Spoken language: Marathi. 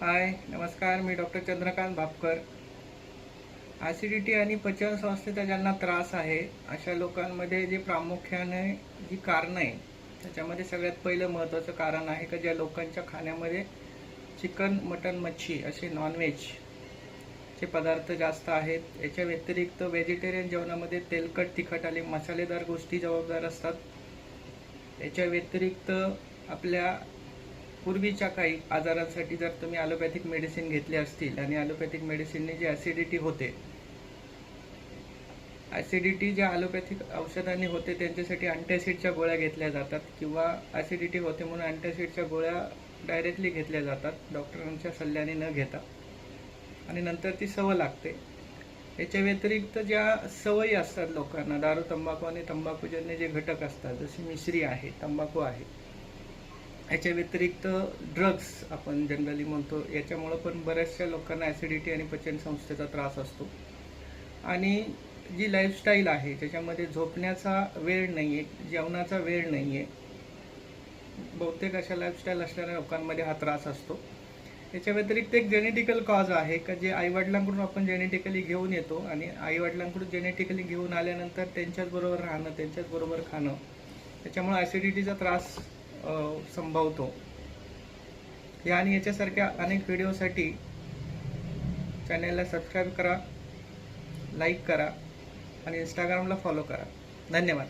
हाय नमस्कार, मी डॉक्टर चंद्रकांत भापकर. ॲसिडिटी आणि पचन संस्थेचा ज्यांना त्रास आहे अशा लोकांमध्ये जी प्रामुख्याने जी कारणं आहे त्याच्यामध्ये सगळ्यात पहिलं महत्त्वाचं कारण आहे का ज्या लोकांच्या खाण्यामध्ये चिकन, मटन, मच्छी असे नॉनव्हेजचे पदार्थ जास्त आहेत. याच्या व्यतिरिक्त व्हेजिटेरियन जेवणामध्ये तेलकट, तिखट आणि मसालेदार गोष्टी जबाबदार असतात. याच्या व्यतिरिक्त आपल्या पूर्वीच्या काही आजारांसाठी जर तुम्ही ॲलोपॅथिक मेडिसिन घेतली असतील आणि ॲलोपॅथिक मेडिसिनने जी ॲसिडिटी होते, ॲसिडिटी ज्या ॲलोपॅथिक औषधांनी होते त्यांच्यासाठी अँटॅसिडच्या गोळ्या घेतल्या जातात किंवा ॲसिडिटी होते म्हणून अँटॅसिडच्या गोळ्या डायरेक्टली घेतल्या जातात डॉक्टरांच्या सल्ल्याने न घेता, आणि नंतर ती सवय लागते. याच्या व्यतिरिक्त ज्या सवयी असतात लोकांना, दारू, तंबाखू आणि तंबाखूजन्य जे घटक असतात, जशी मिश्री आहे, तंबाखू आहे, याच्या व्यतिरिक्त ड्रग्स आपण जनरली म्हणतो, याच्यामुळं पण बऱ्याचशा लोकांना ॲसिडिटी आणि पचनसंस्थेचा त्रास असतो. आणि जी लाईफस्टाईल आहे ज्याच्यामध्ये झोपण्याचा वेळ नाही आहे, जेवणाचा वेळ नाही आहे, बहुतेक अशा लाईफस्टाईल असणाऱ्या लोकांमध्ये हा त्रास असतो. याच्या व्यतिरिक्त एक जेनेटिकल कॉज आहे का जे आईवडिलांकडून आपण जेनेटिकली घेऊन येतो आणि आईवडिलांकडून जेनेटिकली घेऊन आल्यानंतर त्यांच्याचबरोबर राहणं, त्यांच्याचबरोबर खाणं, त्याच्यामुळे ॲसिडिटीचा त्रास संभवतो. या आणि याच्यासारख्या अनेक व्हिडिओसाठी चॅनलला सबस्क्राईब करा, लाईक करा आणि इंस्टाग्रामला फॉलो करा. धन्यवाद.